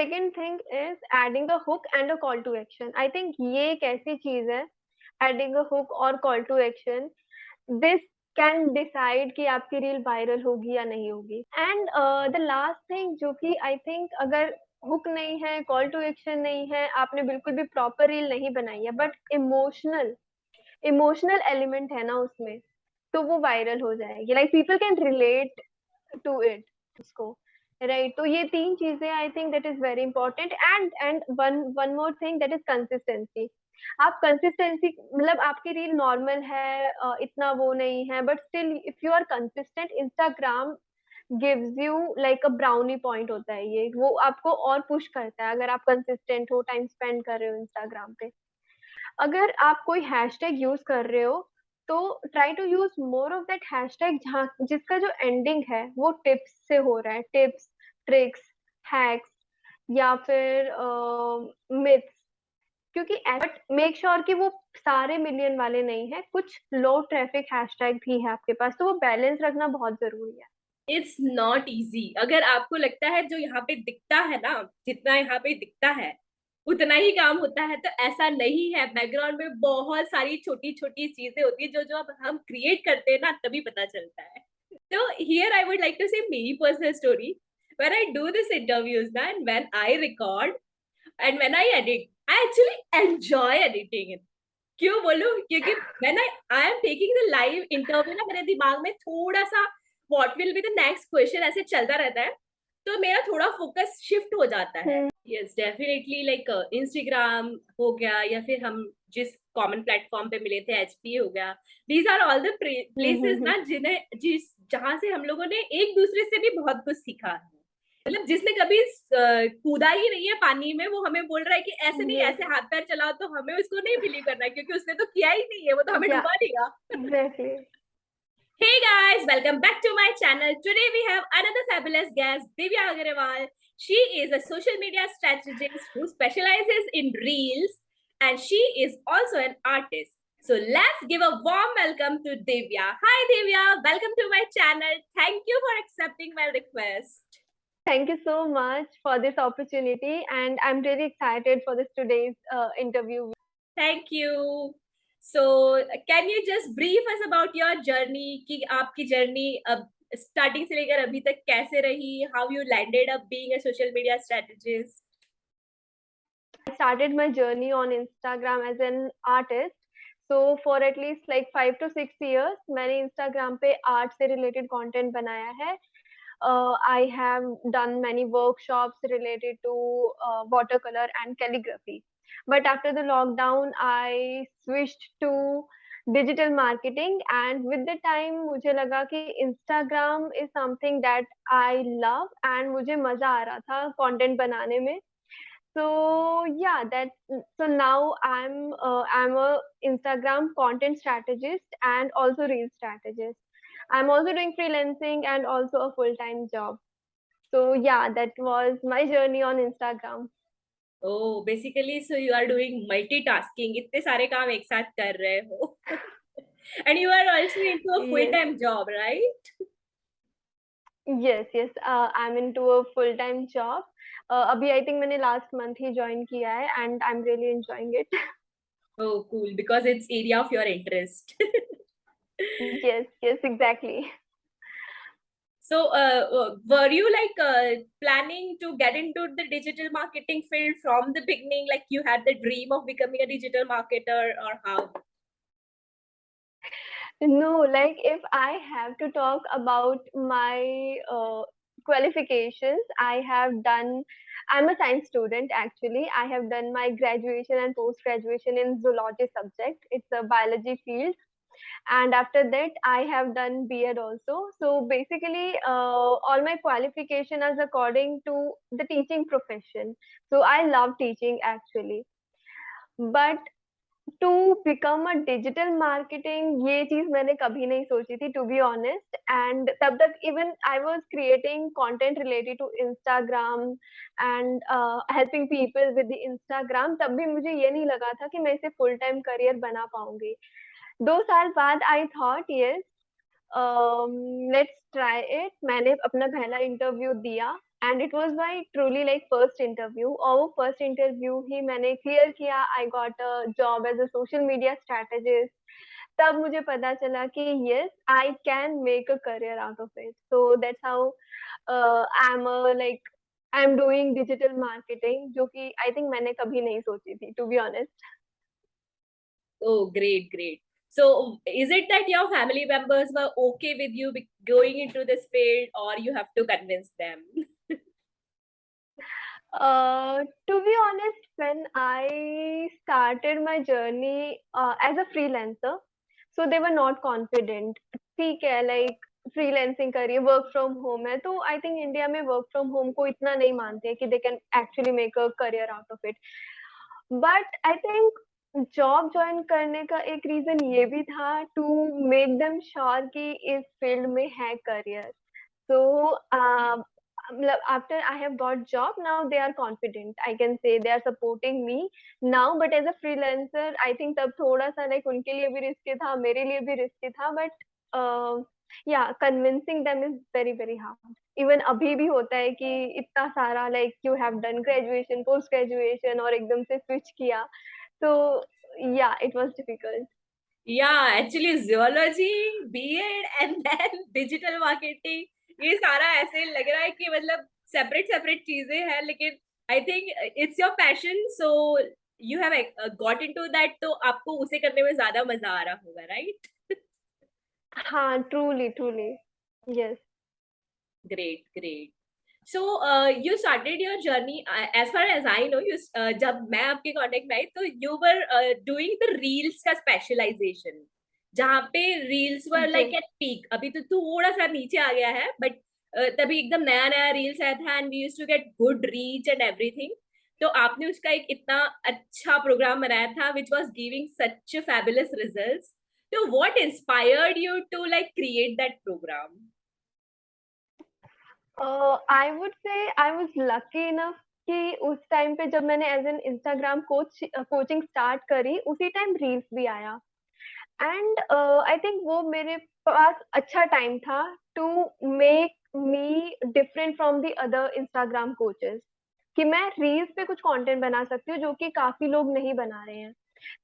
second thing is adding a hook and a call to action. I think ये एक ऐसी चीज है, adding a hook और call to action, this can decide कि आपकी रील वायरल होगी या नहीं होगी. एंड द लास्ट थिंग जो कि आई थिंक, अगर हुक नहीं है, कॉल टू एक्शन नहीं है, आपने बिल्कुल भी प्रॉपर रील नहीं बनाई है, बट इमोशनल इमोशनल एलिमेंट है ना उसमें, तो वो वायरल हो जाएगी. Like people can relate to it, उसको, राइट. तो ये तीन चीजें I think that is very important. And one one more thing, that is consistency. आप कंसिस्टेंसी, मतलब आपकी रील नॉर्मल है, इतना वो नहीं है, but still if you are consistent, Instagram gives you like a brownie point होता है ये, वो आपको और पुश करता है अगर आप कंसिस्टेंट हो, टाइम स्पेंड कर रहे हो इंस्टाग्राम पे. अगर आप कोई हैशटैग यूज कर रहे हो, तो try to use more of that hashtag जहाँ जिसका जो एंडिंग है वो टिप्स से हो रहा है, टिप्स, ट्रिक्स, हैक्स, या फिर मिथ्स. क्योंकि बट मेक श्योर कि वो सारे मिलियन वाले नहीं है, कुछ लो ट्रैफिक हैशटैग भी है आपके पास, तो वो बैलेंस रखना बहुत जरूरी है. It's not easy. अगर आपको लगता है जो यहाँ पे दिखता है ना, जितना यहाँ पे दिखता है उतना ही काम होता है, तो ऐसा नहीं है. बैकग्राउंड में बहुत सारी छोटी छोटी चीजें होती है जो जो अब हम क्रिएट करते हैं ना, तभी पता चलता है. तो here I would like to say मेरी personal story. when I do this interviews na, and when I record and when I edit, I actually enjoy editing it. क्यों बोलूं? क्योंकि when I am taking the live interview ना, मेरे दिमाग में थोड़ा सा what will be the next question ऐसे चलता रहता है, तो मेरा थोड़ा फोकस शिफ्ट हो जाता है. Yes definitely. लाइक इंस्टाग्राम हो गया, या फिर हम जिस कॉमन प्लेटफॉर्म पे मिले थे, एचपी हो गया, these are all the places ना जहाँ से हम लोगों ने एक दूसरे से भी बहुत कुछ सीखा है. मतलब जिसने कभी कूदा ही नहीं है पानी में, वो हमें बोल रहा है कि ऐसे नहीं, ऐसे हाथ पैर चलाओ, तो हमें उसको नहीं बिलीव करना है, क्योंकि उसने तो किया ही नहीं है, वो तो हमें डुबा देगा. Exactly. Hey guys, welcome back to my channel. Today we have another fabulous guest, Divya Agarwal. She is a social media strategist who specializes in reels, and she is also an artist. So let's give a warm welcome to Divya. Hi Divya, welcome to my channel. Thank you for accepting my request. Thank you so much for this opportunity, and I'm really excited for this today's interview. Thank you. So can you just brief us about your journey, कि आपकी journey अब starting से लेकर अभी तक कैसे रही? How you landed up being a social media strategist? I started my journey on Instagram as an artist. So for at least like 5 to 6 years, मैंने Instagram पे art से related content बनाया है. I have done many workshops related to watercolor and calligraphy. But after the lockdown, I switched to digital marketing, and with the time मुझे लगा कि Instagram is something that I love and मुझे मजा आ रहा था content बनाने में. So yeah, so now I'm a Instagram content strategist and also reel strategist. I'm also doing freelancing and also a full-time job. So yeah, that was my journey on Instagram. Oh, basically, so you are doing multitasking. इतने सारे काम एक साथ कर रहे हो. And you are also into a Yes, full-time job, right? yes. I'm into a full-time job. अभी I think मैंने last month ही join किया है, and I'm really enjoying it. Oh, cool, because it's area of your interest. Yes, exactly. So, were you like planning to get into the digital marketing field from the beginning? Like you had the dream of becoming a digital marketer, or how? No, like if I have to talk about my qualifications, I'm a science student actually. I have done my graduation and post graduation in zoology subject. It's a biology field. And after that, I have done B.Ed also. So basically, all my qualification is according to the teaching profession. So I love teaching actually. But to become a digital marketing, ये चीज मैंने कभी नहीं सोची थी, to be honest. And तब तक even I was creating content related to Instagram and helping people with the Instagram, तब भी मुझे ये नहीं लगा था कि मैं इसे फुल टाइम करियर बना पाऊंगी. 2 साल बाद I thought yes, let's try it. मैंने अपना पहला इंटरव्यू दिया and it was my truly like first interview, और वो फर्स्ट इंटरव्यू ही मैंने क्लियर किया। I got a job as a social media strategist. तब मुझे पता चला कि yes, I can make a career out of it. So that's how I am like I am doing digital marketing, जो कि आई थिंक मैंने कभी नहीं सोची थी, to be honest. Oh, great, great. So, is it that your family members were okay with you going into this field, or you have to convince them? To be honest, when I started my journey as a freelancer, so they were not confident. ठीक है, like freelancing करिए, work from home है, तो I think India में work from home को इतना नहीं मानते हैं कि they can actually make a career out of it. But I think job join करने का एक रीजन ये भी था टू मेक देम श्योर कि इस फील्ड में है career. So, after I have got job, now they are confident. I can say they are supporting me now. But as a freelancer, I think तब थोड़ा सा like उनके लिए भी risky था, मेरे लिए भी risky था. But yeah, convincing them is very very hard. Even अभी भी होता है कि इतना सारा like you have done graduation, post graduation और एकदम से switch किया. So yeah, it was difficult. Yeah, actually zoology, BEd and then digital marketing, ये सारा ऐसे लग रहा है कि मतलब सेपरेट सेपरेट चीजें हैं, लेकिन I think it's your passion, so you have got into that, तो आपको उसे करने में ज्यादा मजा आ रहा होगा, राइट? हाँ, truly truly, yes. Great, great. So you started your journey, as far as I know, you जब मैं आपके कांटेक्ट में आई तो you were doing the reels का specialization, जहाँ पे reels were like Yes. at peak. अभी तो थोड़ा सा नीचे आ गया है, but तभी एकदम नया नया reels आया था and we used to get good reach and everything. तो आपने उसका एक इतना अच्छा प्रोग्राम बनाया था which was giving such a fabulous results. So what inspired you to like create that program? I would say I was lucky enough कि उस टाइम पे जब मैंने as an Instagram coaching start करी, उसी टाइम रील्स भी आया। And I think वो मेरे पास अच्छा टाइम था to make me different from the other Instagram coaches, कि मैं रील्स पे कुछ कंटेंट बना सकती हूँ जो कि काफी लोग नहीं बना रहे हैं।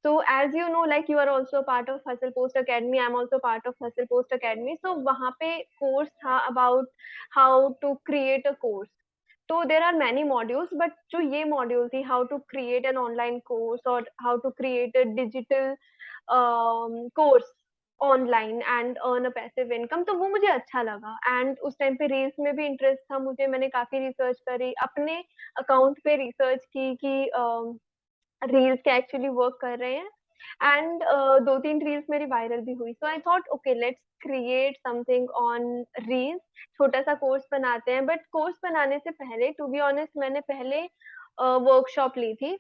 So as you know, like you are also part of Hustle Post Academy, I'm also part of Hustle Post Academy. So वहाँ पे course था about how to create a course. So there are many modules, but जो ये module थी how to create an online course or how to create a digital course online and earn a passive income, तो वो मुझे अच्छा लगा। And उस time पे रील्स में भी इंटरेस्ट था मुझे, मैंने काफी रिसर्च करी, अपने अकाउंट पे रिसर्च की कि रील्स क्या एक्चुअली वर्क कर रहे हैं। एंड दो तीन रील्स मेरी वायरल भी हुई, so I thought okay let's create something on reels, छोटा सा कोर्स बनाते हैं। बट कोर्स बनाने से पहले टू बी ऑनेस्ट मैंने पहले वर्कशॉप ली थी,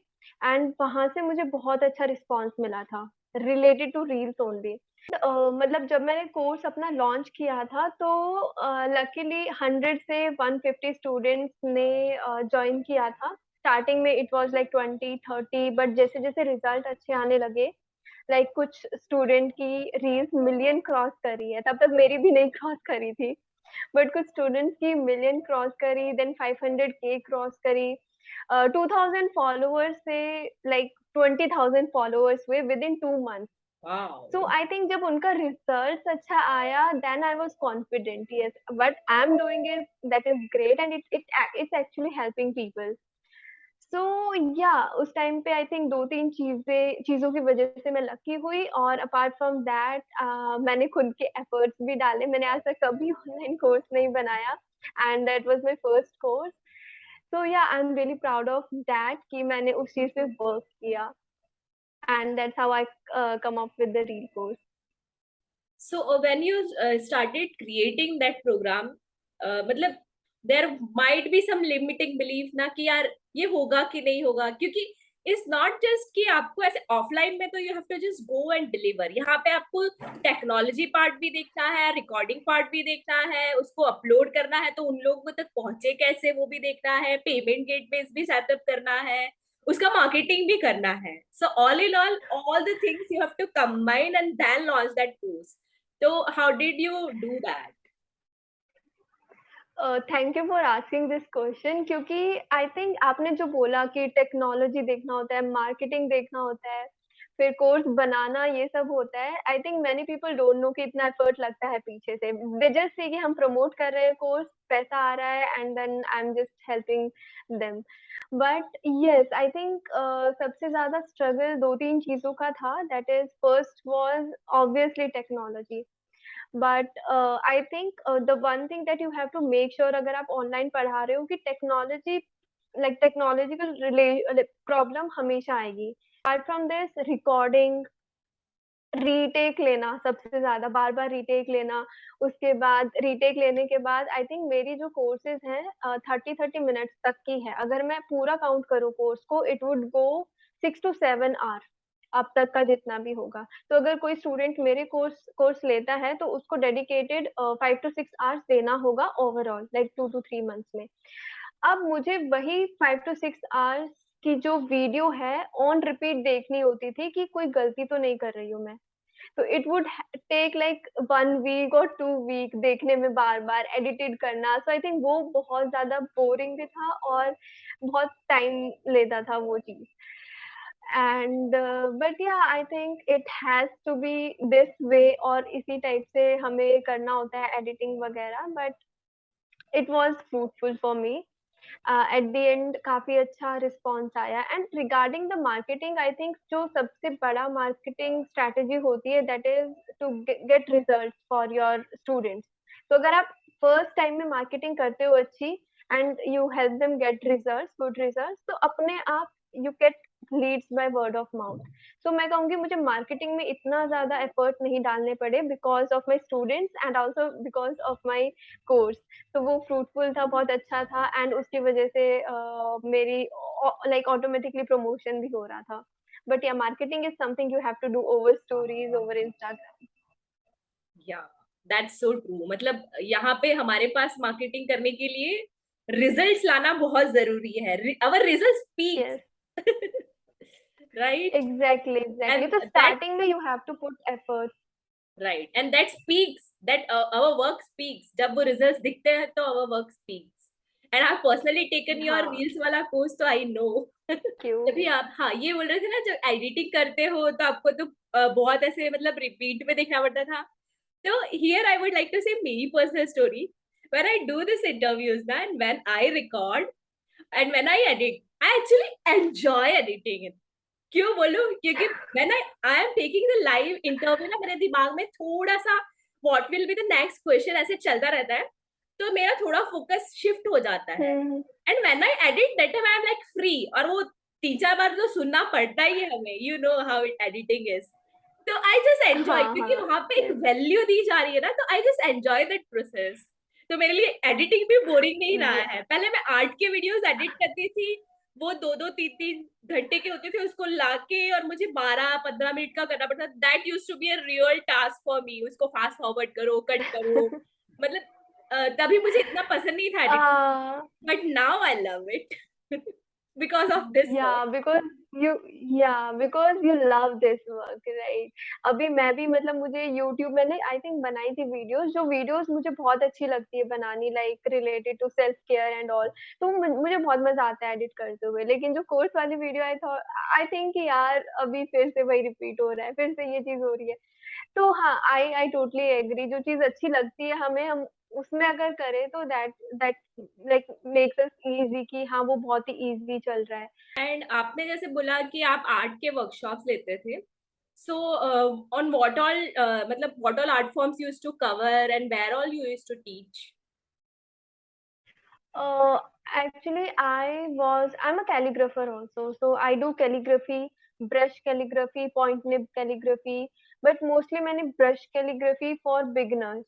एंड वहां से मुझे बहुत अच्छा रिस्पॉन्स मिला था रिलेटेड टू रील्स ओनली। मतलब जब मैंने कोर्स अपना लॉन्च किया था तो लकीली 100 से 150 स्टूडेंट्स ने ज्वाइन किया था। स्टार्टिंग में इट वाज लाइक 20-30, बट जैसे जैसे रिजल्ट अच्छे आने लगे, लाइक कुछ स्टूडेंट की रील्स मिलियन क्रॉस करी है, तब तक मेरी भी नहीं क्रॉस करी थी, बट कुछ स्टूडेंट्स की मिलियन क्रॉस करी, देन 500K क्रॉस करी। 2000 फॉलोअर्स से लाइक 20,000 फॉलोअर्स हुए विद इन 2 मंथ्स। Wow. सो आई थिंक जब उनका रिजल्ट अच्छा आया, then I was confident, yes what I am doing is that is great and it's actually helping people. So yeah उस time पे I think दो तीन चीजों की वजह से मैं लकी हुई, और अपार्ट फ्रॉम दैट मैंने खुद के एफर्ट्स भी डाले। मैंने आज तक कभी ऑनलाइन कोर्स नहीं बनाया, and that was my first course. So yeah I am really proud of that कि मैंने उस चीज पे वर्क किया, and that's how I come up with the reel course. So when you started creating that program, मतलब there might be some limiting belief ना कि यार ये होगा कि नहीं होगा, क्योंकि इट्स नॉट जस्ट कि आपको ऐसे ऑफलाइन में तो you have to just go and deliver, यहाँ पे आपको टेक्नोलॉजी पार्ट भी देखना है, रिकॉर्डिंग पार्ट भी देखना है, उसको अपलोड करना है तो उन लोगों तक पहुंचे कैसे वो भी देखना है, पेमेंट गेटवेज भी सेटअप करना है, उसका मार्केटिंग भी करना है। So all in all the things you have to combine and then launch that course. So how did you do that? Thank you for asking this question, क्योंकि I think आपने जो बोला कि टेक्नोलॉजी देखना होता है, मार्केटिंग देखना होता है, फिर कोर्स बनाना, ये सब होता है। I think many people don't know कि इतना एफर्ट लगता है पीछे से। दे जस्ट से कि हम प्रमोट कर रहे हैं कोर्स, पैसा आ रहा है and then I am just helping them. But yes, I think सबसे ज्यादा स्ट्रगल दो तीन चीजों का था। That is, first was obviously technology. But I think the one thing that you have to make sure, अगर आप ऑनलाइन पढ़ा रहे हो, कि टेक्नोलॉजी, लाइक टेक्नोलॉजिकल प्रॉब्लम हमेशा आएगी। Apart from this, recording, retake लेना सबसे ज्यादा, बार बार रीटेक लेना। उसके बाद रीटेक लेने के बाद आई थिंक मेरी जो कोर्सेज हैं 30-30 मिनट्स तक की है। अगर मैं पूरा काउंट करूँ कोर्स को, it would go 6 to 7 hour, अब तक का जितना भी होगा। तो अगर कोई स्टूडेंट मेरे कोर्स लेता है, तो उसको डेडिकेटेड 5 to 6 आवर्स देना होगा ओवरऑल, लाइक 2 to 3 मंथ्स में। अब मुझे वही 5 to 6 आवर्स की जो वीडियो है ऑन रिपीट देखनी होती थी, कि कोई गलती तो नहीं कर रही हूँ मैं। तो it would take like 1 week और 2 वीक देखने में, बार बार एडिटेड करना। सो आई थिंक वो बहुत ज्यादा बोरिंग भी था, और बहुत टाइम लेता था वो चीज। And but yeah, I think it has to be this way, और इसी टाइप से हमें करना होता है एडिटिंग वगैरह। But it was fruitful for me. At the end काफी अच्छा रिस्पॉन्स आया। And regarding the marketing, I think जो सबसे बड़ा मार्केटिंग स्ट्रैटेजी होती है, that is to get result for your students. तो अगर आप फर्स्ट टाइम में मार्केटिंग करते हो अच्छी, and you help them get result, good result, तो अपने आप you get leads by word of mouth. So मैं कहूंगी मुझे मार्केटिंग में इतना ज्यादा एफर्ट नहीं डालने पड़े, because of my students and also because of my course. तो वो फ्रूटफुल था, बहुत अच्छा था, एंड उसकी वजह से मेरी लाइक ऑटोमेटिकली प्रमोशन भी हो रहा था। But yeah, marketing is something you have to do over stories, over Instagram. Yeah that's so true. मतलब यहाँ पे हमारे पास मार्केटिंग करने के लिए रिजल्ट्स लाना बहुत जरूरी है। Our result yes, speaks right. Exactly exactly. And तो दैट स्टार्टिंग में you have to put effort. Right, and that speaks, that our work speaks. जब वो रिजल्ट्स दिखते हैं तो our work speaks. And I have personally taken your हाँ, reels वाला course, तो आई नो। क्यों। जब भी आप, हाँ, ये बोल रहे थे ना, जब एडिटिंग करते हो तो आपको तो बहुत ऐसे मतलब रिपीट में देखना पड़ता था। So here I would like to say मेरी personal story. When I do this interviews na, and when I record and when I edit, I actually enjoy editing it. क्यों बोलूं? क्योंकि when I am taking the live interview ना, मेरे दिमाग में थोड़ा सा what will be the next question ऐसे चलता रहता है, तो मेरा थोड़ा फोकस शिफ्ट हो जाता है। Hmm. And when I edit that time I am like free, और वो 3-4 बार तो सुनना पड़ता ही है हमें, you know how it editing is. तो आई जस्ट एंजॉय, हाँ क्योंकि हाँ। वहां पे एक यस। वैल्यू दी जा रही है ना, तो I just enjoy that process. तो मेरे लिए एडिटिंग भी बोरिंग नहीं रहा है। पहले मैं आर्ट के वीडियोस एडिट करती थी, वो 2-2, 3-3 घंटे के होते थे, उसको लाके और मुझे 12-15 मिनट का करना पड़ता। That used to be a real task for me. उसको फास्ट फॉरवर्ड करो, कट करो, मतलब तभी मुझे इतना पसंद नहीं था editing. uh, but now I love it because of this yeah, work. because you yeah, because you love this work, right? अभी मैं भी, मतलब मुझे YouTube, मैंने आई थिंक बनाई थी वीडियोस, जो वीडियोस मुझे बहुत अच्छी लगती है बनानी, like related to self care and all. तो मुझे बहुत मजा आता है एडिट करते हुए। लेकिन जो कोर्स वाली वीडियो आई थिंक कि यार, अभी फिर से वही रिपीट हो रहा है, फिर से ये चीज हो रही है। तो हाँ, आई आई टोटली एग्री। जो चीज अच्छी लगती है हमें, हम उसमें अगर करें, तो that that like makes us easy, कि हाँ, वो बहुत ही इजी चल रहा है। एंड आपने जैसे बोला कि आप आर्ट के वर्कशॉप्स लेते थे, सो ऑन व्हाट ऑल, मतलब what all art forms you used to cover and where all you used to teach? Actually, I'm a calligrapher also. So I do calligraphy, brush calligraphy, point nib calligraphy, but mostly मैंने brush calligraphy for beginners.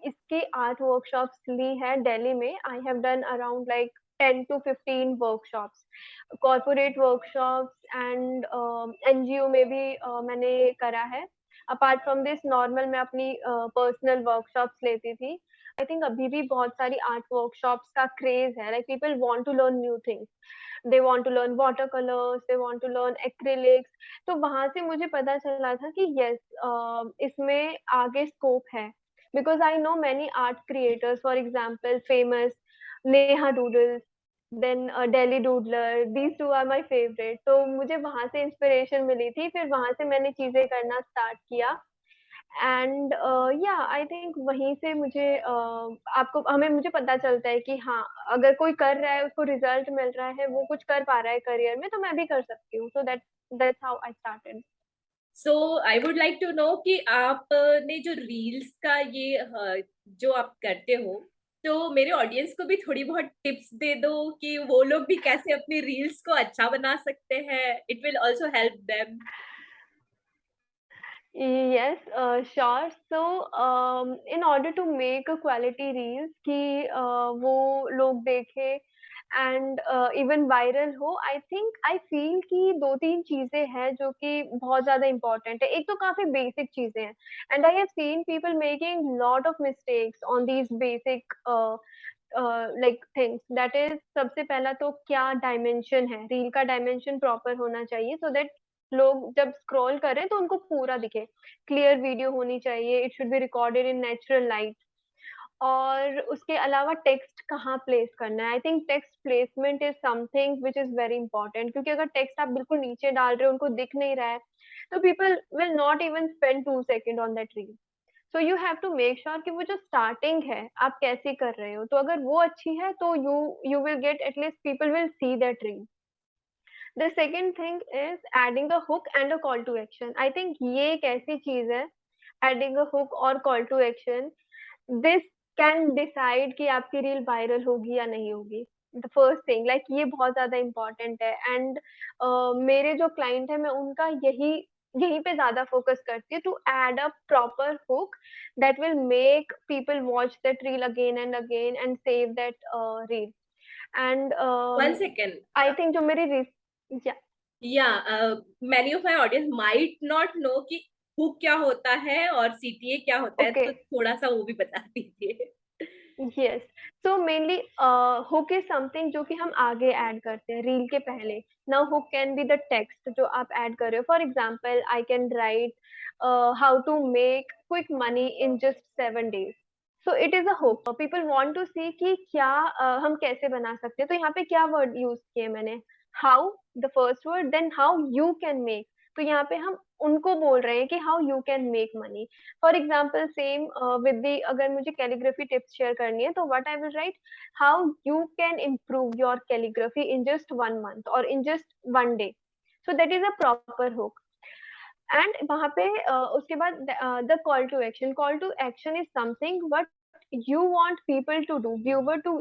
इसकी art workshops ली है दिल्ली में। I have done around like 10 to 15 workshops, corporate workshops, and NGO में भी मैंने करा है। Apart from this, normal मैं अपनी पर्सनल वर्कशॉप्स लेती थी। आई थिंक अभी भी बहुत सारी आर्ट वर्कशॉप्स का क्रेज है, like people want to learn new things. They want to learn water colours, they want to learn acrylics. तो वहां से मुझे पता चला था कि यस, इसमें आगे स्कोप है। because I know many art creators, for example, famous Neha Doodles, then Delhi Doodler. These two are my favorite. तो मुझे वहाँ से इंस्पिरेशन मिली थी, फिर वहाँ से मैंने चीजें करना स्टार्ट किया। एंड या आई थिंक वहीं से मुझे आपको हमें मुझे पता चलता है कि हाँ, अगर कोई कर रहा है, उसको रिजल्ट मिल रहा है, वो कुछ कर पा रहा है करियर में, तो मैं भी कर सकती हूँ। So that's how I started. So I would like to know कि आपने जो रील्स का ये जो आप करते हो, तो मेरे ऑडियंस को भी थोड़ी बहुत टिप्स दे दो कि वो लोग भी कैसे अपनी रील्स को अच्छा बना सकते हैं। It will also help them. Yes, sure. So, in order to make a quality reels कि वो लोग देखें एंड इवन वायरल हो, आई थिंक आई फील कि दो तीन चीजें हैं जो कि बहुत ज्यादा इम्पोर्टेंट है। एक तो काफी बेसिक चीजें हैं, and I have seen people making lot of mistakes on these basic like things. That is, सबसे पहला तो क्या डायमेंशन है, रील का डायमेंशन प्रॉपर होना चाहिए सो दैट लोग जब स्क्रॉल करें तो उनको पूरा दिखे। क्लियर वीडियो होनी चाहिए, it should be recorded in natural light. और उसके अलावा टेक्स्ट कहाँ प्लेस करना है, I think text placement is something which is very important, क्योंकि अगर टेक्स्ट आप बिल्कुल नीचे डाल रहे हो, उनको दिख नहीं रहा है, तो people will not even spend 2 second on that reel. So you have to make sure कि वो जो स्टार्टिंग है आप कैसे कर रहे हो, तो अगर वो अच्छी है तो you will get, at least people will see that reel. The second thing is adding a hook and a call to action. I think ये एक ऐसी चीज है, एडिंग अ हुक और call to action, this can decide कि आपकी reel viral होगी या नहीं होगी। द फर्स्ट थिंग, लाइक ये बहुत ज्यादा इंपॉर्टेंट है। एंड मेरे जो क्लाइंट है, मैं उनका यही यहीं पे ज्यादा फोकस करती हूँ, to add a proper hook that will make people watch that reel again and again and save that reel. And one second. I think जो मेरी या या many of my audience might not know कि hook क्या होता है और CTA क्या होता है, ओके, तो थोड़ा सा वो भी बता दीजिए। Yes. So mainly hook is something जो कि हम आगे ऐड करते हैं रील के पहले। Now hook can be the text जो आप ऐड कर रहे हो। For example, I can write how to make quick money in just 7 days। So it is a hook, people want to see कि क्या हम कैसे बना सकते हैं। तो यहाँ पे क्या वर्ड यूज किए मैंने, how, the first word, then how you can make. तो यहाँ पे हम उनको बोल रहे हैं कि how you can make money. For example same with the, अगर मुझे कैलीग्राफी टिप्स शेयर करनी है, तो what I will write, how you can improve your calligraphy in just 1 month और in just 1 day। So that is a proper hook. And वहां पे उसके बाद the call to action is something what you want people to do, viewer to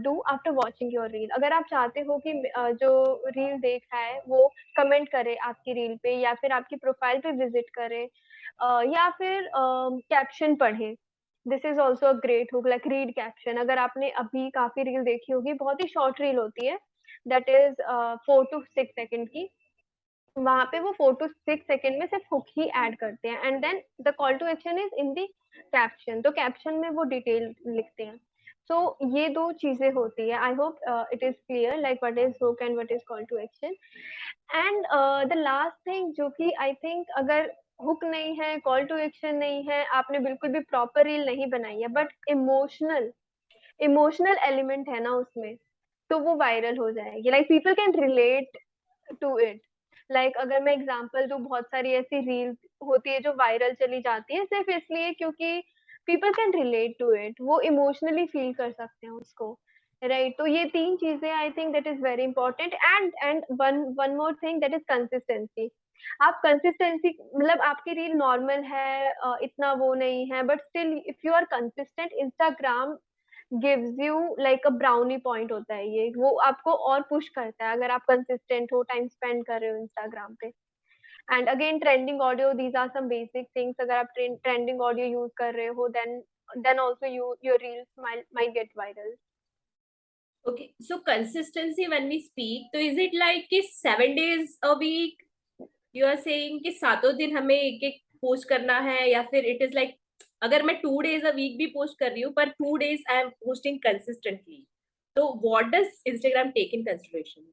do after watching your reel. अगर आप चाहते हो कि जो रील देख रहा है वो कमेंट करे आपकी रील पे, या फिर आपकी प्रोफाइल पे विजिट करे, या फिर कैप्शन पढ़े। This is also a great hook, like read caption. अगर आपने अभी काफी रील देखी होगी, बहुत ही शॉर्ट रील होती है, दैट इज 4 to 6 सेकेंड की। वहां पे वो 4 to 6 सेकेंड में सिर्फ हुक ही ऐड करते हैं, and then the call to action is in the caption. तो कैप्शन में वो डिटेल लिखते हैं। सो ये दो चीजें होती है। I hope it is clear, like what is hook and what is call to action. And the last thing जो कि आई थिंक, अगर हुक नहीं है, कॉल टू एक्शन नहीं है, आपने बिल्कुल भी प्रॉपर रील नहीं बनाई है, बट इमोशनल इमोशनल एलिमेंट है ना उसमें, तो वो वायरल हो जाएगी। Like people can relate to it. Like अगर मैं एग्जांपल दूं, बहुत सारी ऐसी रील्स होती है जो वायरल चली जाती है सिर्फ इसलिए क्योंकि people can relate to it, वो इमोशनली फील कर सकते हैं उसको, राइट। तो ये तीन चीजें I think that is very important. And one one more thing, that is consistency. आप कंसिस्टेंसी, मतलब आपकी रील नॉर्मल है, इतना वो नहीं है, but still if you are consistent, Instagram gives you like a brownie point होता है ये, वो आपको और पुश करता है अगर आप कंसिस्टेंट हो, टाइम स्पेंड कर रहे हो इंस्टाग्राम पे। And again trending audio, these are some basic things. अगर आप ट्रेंडिंग ऑडियो यूज कर रहे हो, then also your reels might get viral. Okay, so consistency when we speak, तो is it like कि 7 days a week? You are saying कि सातों दिन हमें एक एक पोस्ट करना है, या फिर it is like अगर मैं 2 days a week भी पोस्ट कर रही हूँ पर 2 days I am posting consistently, तो what does Instagram take in consideration?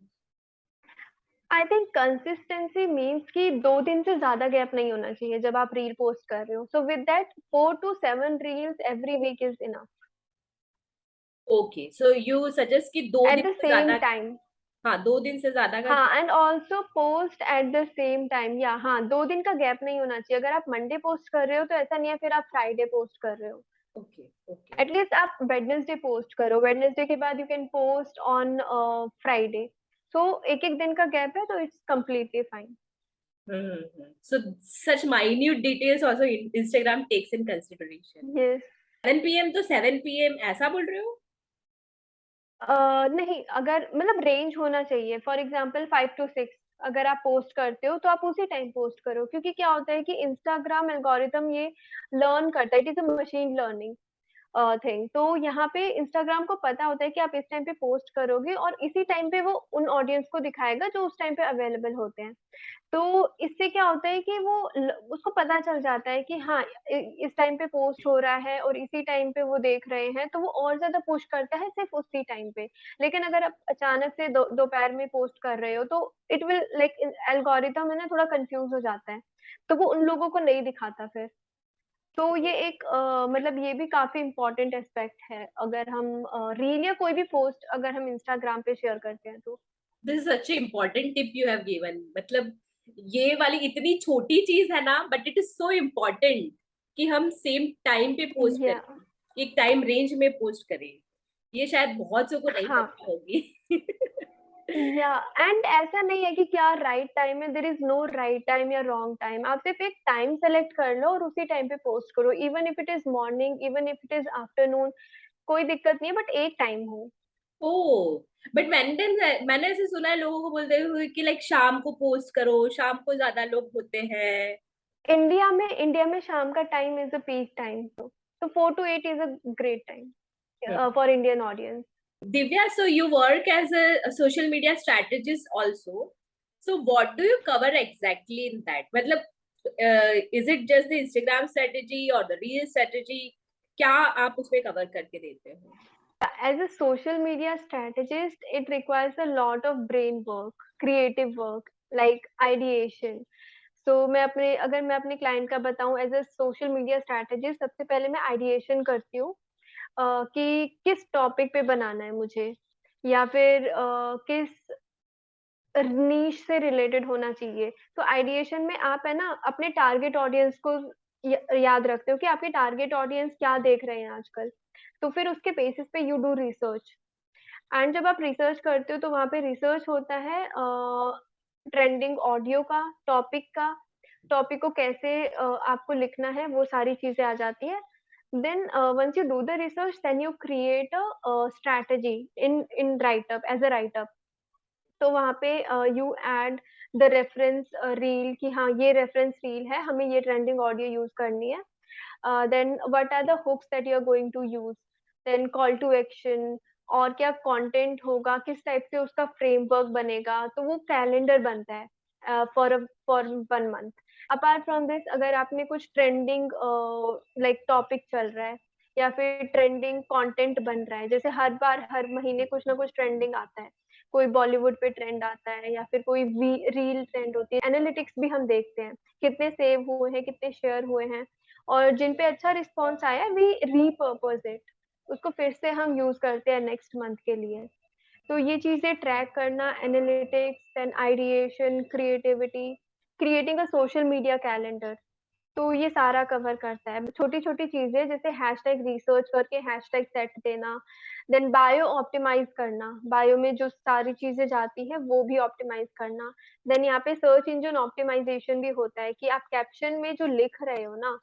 I think consistency means कि 2 दिन से ज्यादा गैप नहीं होना चाहिए जब आप रील पोस्ट कर रहे हो, so with that 4 to 7 reels every week is enough. Okay, so you suggest कि 2 दिन एट द से सेम ज्यादा। टाइम। हाँ, 2 दिन से ज्यादा का। हाँ, and also post at the same time, या हाँ 2 दिन का गैप नहीं होना चाहिए। अगर आप मंडे पोस्ट कर रहे हो तो ऐसा नहीं है फिर आप फ्राइडे पोस्ट कर रहे हो। Okay okay. एटलीस्ट आप वेडनेसडे पोस्ट करो, वेडनेसडे के बाद you can post on Friday. So एक एक दिन का गैप है तो it's completely fine. So such minute details also Instagram takes in consideration. Yes. 7 p.m. तो 7 p.m. ऐसा बोल रहे हो? नहीं, अगर मतलब रेंज होना चाहिए, फॉर एग्जाम्पल 5 to 6 अगर आप पोस्ट करते हो तो आप उसी टाइम पोस्ट करो, क्योंकि क्या होता है कि इंस्टाग्राम एल्गोरिथम ये लर्न करता है, it is a machine learning thing. तो यहाँ पे इंस्टाग्राम को पता होता है कि आप इस टाइम पे पोस्ट करोगे और इसी टाइम पे वो उन ऑडियंस को दिखाएगा जो उस टाइम पे अवेलेबल होते हैं। तो इससे क्या होता है कि उसको पता चल जाता है कि हाँ इस टाइम पे पोस्ट हो रहा है और इसी टाइम पे वो देख रहे हैं, तो वो और ज्यादा पुश करता है सिर्फ उसी टाइम पे। लेकिन अगर आप अचानक से दोपहर में पोस्ट कर रहे हो तो इट विल लाइक एल्गोरिथम है ना, थोड़ा कंफ्यूज हो जाता है, तो वो उन लोगों को नहीं दिखाता फिर। तो ये एक मतलब ये भी काफी इम्पोर्टेंट एस्पेक्ट है अगर हम रील या कोई भी पोस्ट अगर हम इंस्टाग्राम पे शेयर करते हैं तो। This is such important tip you have given. मतलब ये वाली इतनी छोटी चीज है ना, but it is so important कि हम सेम टाइम पे पोस्ट या करें, एक टाइम रेंज में पोस्ट करें। ये शायद बहुत से को नहीं हाँ, पता होगी। या एंड ऐसा नहीं है कि क्या राइट टाइम है, there is no right time या रॉन्ग टाइम। आप सिर्फ एक टाइम सेलेक्ट कर लो और उसी टाइम पे पोस्ट करो, even if it is morning, even if it is afternoon, कोई दिक्कत नहीं है, बट एक टाइम हो। ओ, बट मैंने ऐसे सुना है लोगों को बोलते हुए कि लाइक शाम को पोस्ट करो, शाम को ज्यादा लोग होते हैं। इंडिया में शाम का time is a peak time, तो 4 to 8 is a great time for Indian audience. Divya, so you work as a social media strategist also. So what do you cover exactly in that? मतलब is it just the Instagram strategy or the reel strategy? क्या आप उसमें cover करके देते हो? As a social media strategist, it requires a lot of brain work, creative work, like ideation. So मैं अपने client का बताऊं, as a social media strategist सबसे पहले मैं आइडिएशन करती हूँ कि किस टॉपिक पे बनाना है मुझे, या फिर किस नीश से रिलेटेड होना चाहिए। तो आइडिएशन में आप है ना अपने टारगेट ऑडियंस को याद रखते हो कि आपके टारगेट ऑडियंस क्या देख रहे हैं आजकल। तो फिर उसके बेसिस पे यू डू रिसर्च, एंड जब आप रिसर्च करते हो तो वहाँ पे रिसर्च होता है ट्रेंडिंग ऑडियो का, टॉपिक का, टॉपिक को कैसे आपको लिखना है, वो सारी चीजें आ जाती है। Then once you do the research then you create a strategy in write up, as a write up. तो वहाँ पे you add the reference reel कि हाँ ये रेफरेंस रील है, हमें ये ट्रेंडिंग ऑडियो यूज करनी है। Then what are the hooks that you are going to use, then call to action, और क्या कंटेंट होगा, किस टाइप से उसका फ्रेमवर्क बनेगा, तो वो कैलेंडर बनता है for 1 month. Apart from this, अगर आपने कुछ ट्रेंडिंग लाइक टॉपिक चल रहा है या फिर ट्रेंडिंग कंटेंट बन रहा है, जैसे हर बार हर महीने कुछ ना कुछ ट्रेंडिंग आता है, कोई बॉलीवुड पे ट्रेंड आता है या फिर कोई रील ट्रेंड होती है, एनालिटिक्स भी हम देखते हैं कितने सेव हुए हैं, कितने शेयर हुए हैं, और जिन पे अच्छा रिस्पॉन्स आया वी रीपर्पज इट, उसको फिर से हम यूज करते हैं नेक्स्ट मंथ के लिए। तो ये चीजें ट्रैक करना, analytics and ideation, creativity, creating a social media calendar, तो ये सारा कवर करता है। छोटी छोटी चीजें जैसे हैशटैग रिसर्च करके हैशटैग सेट देना, देन बायो ऑप्टिमाइज करना, बायो में जो सारी चीजें जाती है वो भी ऑप्टिमाइज करना। देन यहाँ पे सर्च इंजन ऑप्टिमाइजेशन भी होता है कि आप कैप्शन में जो लिख रहे हो ना,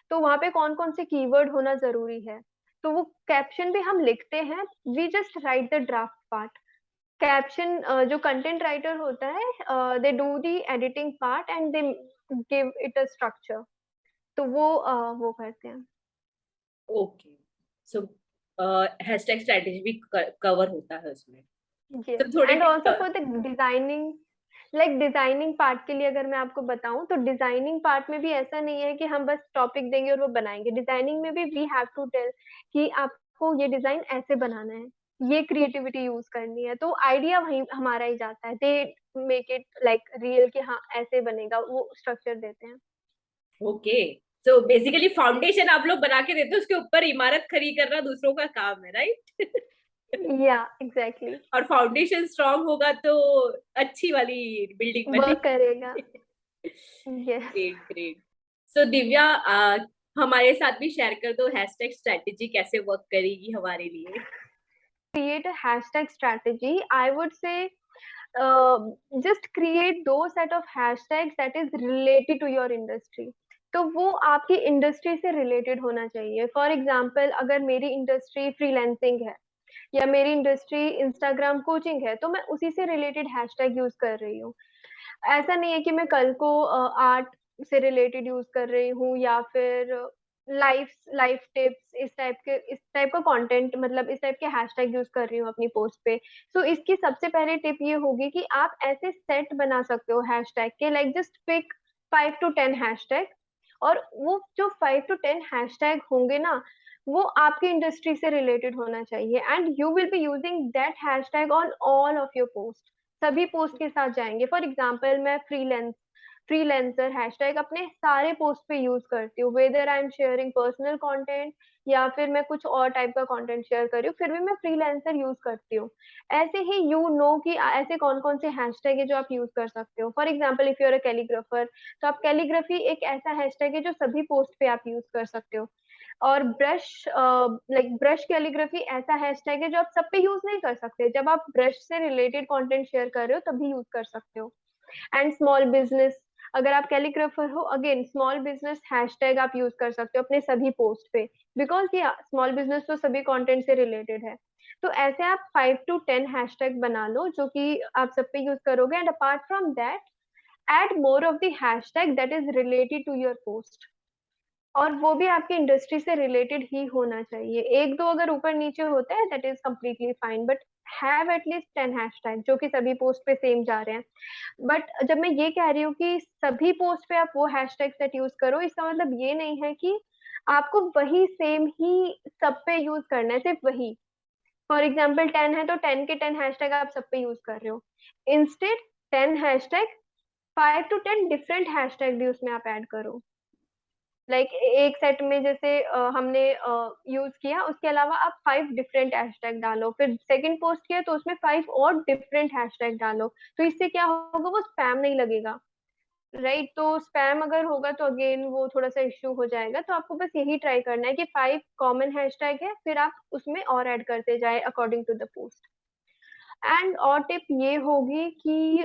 तो वहाँ पे कौन कौन से कीवर्ड होना जरूरी है। तो वो कैप्शन भी हम लिखते हैं, we just write the draft part. Caption जो कंटेंट राइटर होता है they do the editing part and they give it a structure, तो वो करते हैं। ओके, सो हैशटैग स्ट्रेटेजी भी कवर होता है उसमें। यस, तो थोड़े and tips. Also for the designing, like designing part के लिए अगर मैं आपको बताऊं तो डिजाइनिंग पार्ट में भी ऐसा नहीं है कि हम बस टॉपिक देंगे और वो बनाएंगे। डिजाइनिंग में भी वी हैव टू टेल कि आपको ये डिजाइन ऐसे बनाना है, ये क्रिएटिविटी यूज करनी है, तो आइडिया वही हमारा ही जाता है, they make it like real कि हाँ ऐसे बनेगा, वो स्ट्रक्चर देते हैं। ओके, तो बेसिकली फाउंडेशन आप लोग बना के देते हो, उसके ऊपर इमारत खड़ी करना दूसरों का काम है, राइट? या एग्जैक्टली। और फाउंडेशन स्ट्रांग होगा तो अच्छी वाली बिल्डिंग वर्क करेगा। बनेगी। Yes. Great great. So Divya, हमारे साथ भी शेयर कर दो हैशटैग स्ट्रेटेजी कैसे वर्क करेगी हमारे लिए। Create a hashtag strategy, I would say, just create those set of hashtags that is related to your industry. तो वो आपकी इंडस्ट्री से रिलेटेड होना चाहिए। फॉर एग्जाम्पल, अगर मेरी इंडस्ट्री फ्रीलैंसिंग है या मेरी इंडस्ट्री इंस्टाग्राम कोचिंग है, तो मैं उसी से रिलेटेड हैशटैग यूज कर रही हूँ। ऐसा नहीं है कि मैं कल को आर्ट से रिलेटेड यूज कर रही हूँ या फिर लाइफ लाइफ टिप्स, इस टाइप का कंटेंट, मतलब इस टाइप के हैशटैग यूज कर रही हूँ अपनी पोस्ट पे। सो इसकी सबसे पहले टिप ये होगी कि आप ऐसे सेट बना सकते हो हैशटैग के, like just pick 5 to 10 hashtag, और वो जो 5 to 10 हैशटैग होंगे ना, वो आपकी इंडस्ट्री से रिलेटेड होना चाहिए, and you will be using that hashtag on all of your post. सभी पोस्ट के साथ जाएंगे। फॉर एग्जाम्पल, मैं फ्रीलांसर हैशटैग अपने सारे पोस्ट पे यूज करती हूँ, whether I am sharing personal content या फिर मैं कुछ और टाइप का कंटेंट शेयर कर रही हूँ, फिर भी मैं फ्रीलांसर यूज करती हूँ। ऐसे ही यू नो कि ऐसे कौन कौन से हैशटैग है जो आप यूज कर सकते हो। For example, if you are a calligrapher, तो आप कैलीग्राफी एक ऐसा हैशटैग है जो सभी पोस्ट पे आप यूज कर सकते हो। और ब्रश कैलीग्राफी ऐसा हैशटैग है जो आप सब पे यूज नहीं कर सकते, जब आप ब्रश से रिलेटेड कंटेंट शेयर कर रहे हो तभी यूज कर सकते हो। एंड स्मॉल बिजनेस, अगर आप कैलीग्राफर हो, अगेन स्मॉल बिजनेस हैशटैग आप यूज कर सकते हो अपने सभी पोस्ट पे, बिकॉज ये स्मॉल बिजनेस तो सभी कंटेंट से रिलेटेड है। तो ऐसे आप 5 to 10 हैशटैग बना लो जो कि आप सब पे यूज करोगे, and apart from that add more of the hashtag that is related to your post, और वो भी आपकी इंडस्ट्री से रिलेटेड ही होना चाहिए। एक दो अगर ऊपर नीचे होते हैं that is completely fine, but have at least 10 hashtag जो कि सभी पोस्ट पे सेम जा रहे हैं। बट जब मैं ये कह रही हूँ कि सभी पोस्ट पे आप वो हैशटैग सेट यूज करो, इसका मतलब ये नहीं है कि आपको वही सेम ही सब पे यूज करना है, सिर्फ वही। फॉर एग्जाम्पल 10 है तो 10 के 10 हैशटैग आप सब पे यूज कर रहे हो। Instead 10 hashtag, 5 to 10 different hashtag भी उसमें आप ऐड करो। लाइक एक सेट में जैसे हमने यूज किया, उसके अलावा आप 5 डिफरेंट हैशटैग डालो, फिर सेकंड पोस्ट किया तो उसमें 5 और डिफरेंट हैशटैग डालो। तो इससे क्या होगा, वो स्पैम नहीं लगेगा, राइट? तो स्पैम अगर होगा तो अगेन वो थोड़ा सा इश्यू हो जाएगा। तो आपको बस यही ट्राई करना है कि 5 कॉमन हैशटैग है, फिर आप उसमें और ऐड करते जाए according to the post. And और टिप ये होगी कि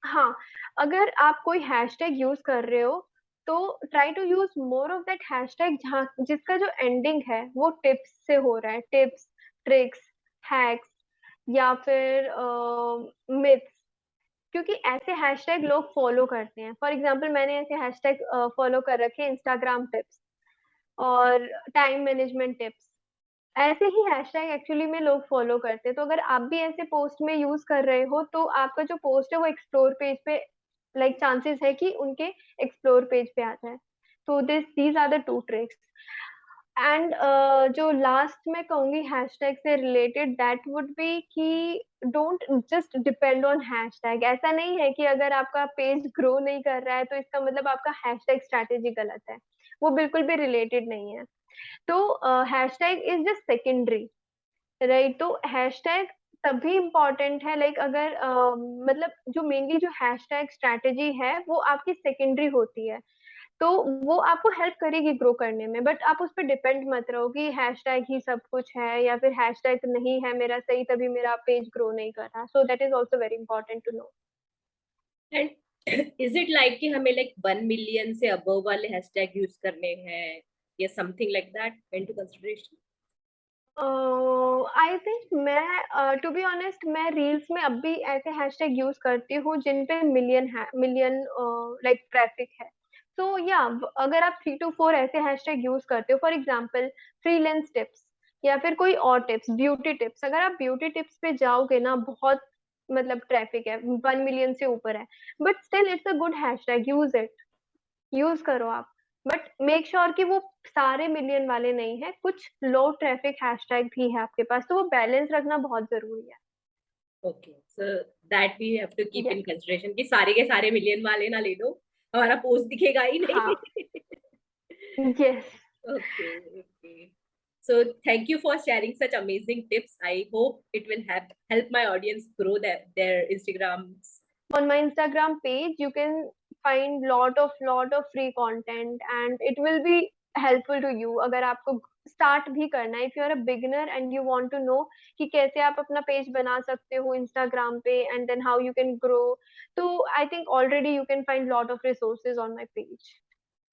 हाँ, अगर आप कोई हैशटैग यूज कर रहे हो तो try to use more of that hashtag जहाँ जिसका जो एंडिंग है वो टिप्स से हो रहा है, टिप्स, ट्रिक्स, हैक्स या फिर मिथ्स, क्योंकि ऐसे हैशटैग लोग फॉलो करते हैं। फॉर एग्जांपल, मैंने ऐसे हैशटैग फॉलो कर रखे हैं, इंस्टाग्राम टिप्स और टाइम मैनेजमेंट टिप्स। ऐसे ही हैशटैग एक्चुअली में लोग फॉलो करते हैं। तो अगर आप भी ऐसे पोस्ट में यूज कर रहे हो तो आपका जो पोस्ट है वो एक्सप्लोर पेज पे, लाइक चांसेस है कि उनके एक्सप्लोर पेज पे आ जाए। तो these are the two tricks. And जो लास्ट मैं कहूंगी हैशटैग से रिलेटेड, दैट वुड बी कि don't just depend on hashtag. ऐसा नहीं है कि अगर आपका पेज ग्रो नहीं कर रहा है तो इसका मतलब आपका हैशटैग स्ट्रैटेजी गलत है, वो बिल्कुल भी रिलेटेड नहीं है। तो hashtag is just secondary, right? तो हैशटैग तभी इम्पोर्टेंट है, लाइक अगर मतलब जो मेनली जो हैशटैग स्ट्रैटेजी है वो आपकी सेकेंडरी होती है, तो वो आपको हेल्प करेगी ग्रो करने में। बट आप उस पर डिपेंड मत रहो कि हैशटैग ही सब कुछ है या फिर हैशटैग नहीं है मेरा सही तभी मेरा पेज ग्रो नहीं कर रहा। So that is also very important to know. And is it like कि हमें लाइक 1 मिलियन से अबव वाले हैशटैग यूज करने हैं या something like that into consideration? I think मैं टू बी ऑनेस्ट मैं रील्स में अब भी ऐसे हैशटैग यूज करती हूँ जिन पे मिलियन लाइक ट्रैफिक है। तो या अगर आप 3 to 4 ऐसे हैशटैग यूज करते हो, फॉर एग्जांपल फ्रीलांस टिप्स या फिर कोई और टिप्स, ब्यूटी टिप्स, अगर आप ब्यूटी टिप्स पे जाओगे ना, बहुत मतलब ट्रैफिक है, 1 मिलियन से ऊपर है, but still it's a good hashtag, use it, use करो आप। बट मेक श्योर कि वो सारे मिलियन वाले नहीं है, कुछ लो ट्रैफिक हैशटैग भी है आपके पास, तो वो बैलेंस रखना बहुत जरूरी है। Okay, so that we have to keep in yes. Consideration कि सारे के सारे मिलियन वाले ना ले लो, हमारा पोस्ट दिखेगा ही हाँ। नहीं। Yes. Okay, okay, so thank you for sharing such amazing tips. I hope it will help my audience grow their Instagrams. On my Instagram page you can find lot of free content and it will be helpful to you अगर आपको start भी करना है, if you are a beginner and you want to know कि कैसे आप अपना page बना सकते हो इंस्टाग्राम पे and then how you can grow, तो I think already you can find lot of resources on my page.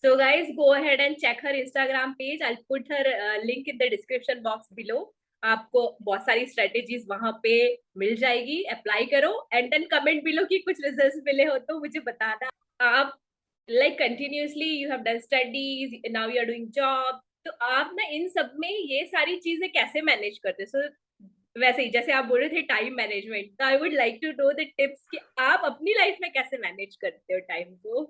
So guys, go ahead and check her Instagram page. I'll put her link in the description box below. आपको बहुत सारी strategies वहां पे मिल जाएगी, apply करो and then comment below कि कुछ results मिले हो तो मुझे बताना। आप like continuously you have done studies, now you are doing job, तो आप ना इन सब में ये सारी चीजें कैसे मैनेज करते हो? वैसे ही जैसे आप बोल रहे थे टाइम मैनेजमेंट, तो I would like to know the tips कि आप अपनी लाइफ में कैसे मैनेज करते हो टाइम को।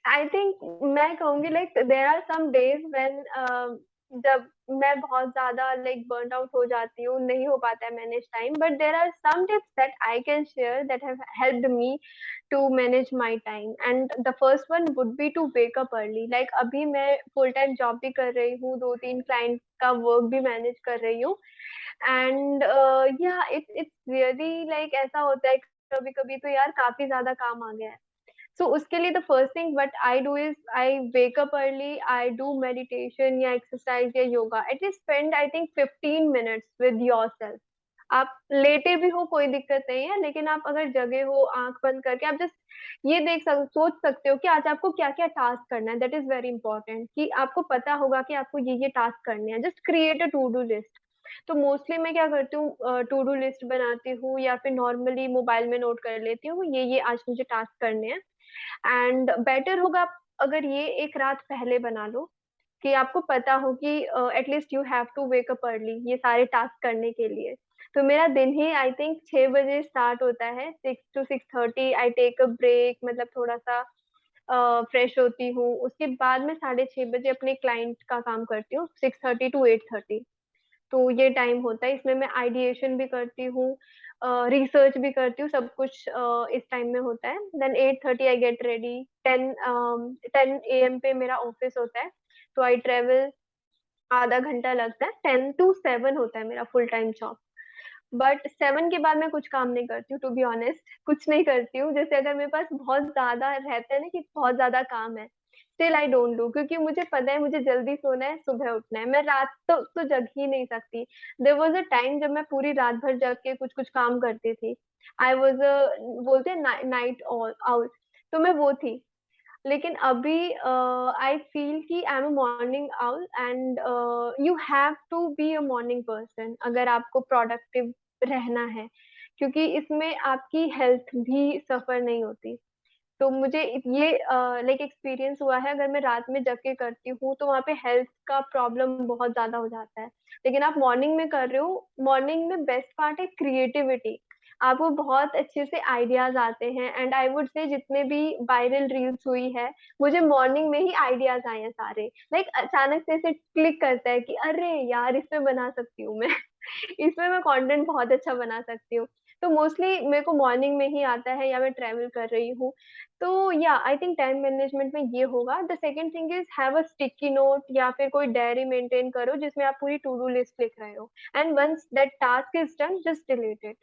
आई थिंक मैं कहूंगी like there are some days when जब मैं बहुत ज्यादा लाइक बर्न आउट हो जाती हूँ, नहीं हो पाता है manage time, but there are some tips that I can share that have helped me to manage my time and the first one would be to wake up early. Like अभी मैं full time job भी कर रही हूँ, 2-3 client का work भी manage कर रही हूँ एंड या इट्स रियली लाइक ऐसा होता है कभी कभी तो यार काफी ज्यादा काम आ गया है। So उसके लिए the first thing what I do is I wake up early, I do meditation या exercise या yoga. At least spend I think 15 minutes with yourself. आप लेटे भी हो कोई दिक्कत नहीं है, लेकिन आप अगर जगे हो आंख बंद करके आप जस्ट ये सोच सकते हो कि आज आपको क्या क्या टास्क करना है। दैट इज वेरी इंपॉर्टेंट कि आपको पता होगा कि आपको ये टास्क करने हैं। Just create a to do list. तो मोस्टली मैं क्या करती हूँ, टू डू लिस्ट बनाती हूँ या फिर नॉर्मली मोबाइल में नोट कर लेती हूँ ये आज मुझे टास्क करने हैं। एंड बेटर होगा अगर ये एक रात पहले बना लो कि आपको पता हो कि at least you have to wake up early ये सारे टास्क करने के लिए। तो मेरा दिन ही आई थिंक 6 बजे स्टार्ट होता है, 6 to 6:30 I take a break, मतलब थोड़ा सा फ्रेश होती हूँ, उसके बाद मैं 6:30 बजे अपने क्लाइंट का काम करती हूँ, 6:30 to 8:30। तो ये टाइम होता है, इसमें मैं आइडिएशन भी करती हूँ, रिसर्च भी करती हूँ, सब कुछ इस टाइम में होता है। Then 8:30 I get ready, 10 AM पे मेरा ऑफिस होता है, तो आई ट्रेवल, आधा घंटा लगता है, 10 to 7 होता है मेरा फुल टाइम जॉब। बट 7 के बाद मैं कुछ काम नहीं करती हूँ, टू बी ऑनेस्ट कुछ नहीं करती हूँ। जैसे अगर मेरे पास बहुत ज्यादा रहता है ना कि बहुत ज्यादा काम है, स्टिल आई डोंट डू, क्योंकि मुझे पता है मुझे जल्दी सोना है, सुबह उठना है, मैं रात तो जग ही नहीं सकती। देयर वाज अ टाइम जब मैं पूरी रात भर जग के कुछ कुछ काम करती थी। आई वाज अ, बोलते हैं नाइट आउल, तो मैं वो थी। लेकिन अभी आई फील कि I am a morning owl and you have to be a morning person अगर आपको प्रोडक्टिव रहना है, क्योंकि इसमें आपकी हेल्थ भी सफर नहीं होती। तो मुझे ये लाइक एक्सपीरियंस हुआ है, अगर मैं रात में जग के करती हूँ तो वहाँ पे हेल्थ का प्रॉब्लम बहुत ज्यादा हो जाता है। लेकिन आप मॉर्निंग में कर रहे हो, मॉर्निंग में बेस्ट पार्ट है क्रिएटिविटी, आपको बहुत अच्छे से आइडियाज आते हैं। एंड आई वुड से जितने भी वायरल रील्स हुई है, मुझे मॉर्निंग में ही आइडियाज आए हैं सारे, लाइक अचानक से ऐसे क्लिक करता है कि अरे यार इसमें बना सकती हूँ मैं इसमें मैं कंटेंट बहुत अच्छा बना सकती हूँ। तो मोस्टली मेरे को मॉर्निंग में ही आता है या मैं ट्रेवल कर रही हूँ। तो या आई थिंक टाइम मैनेजमेंट में ये होगा। The second thing is have a sticky note या फिर कोई डायरी मेंटेन करो जिसमें आप पूरी टू डू लिस्ट लिख रहे हो, and once that task is done just delete it.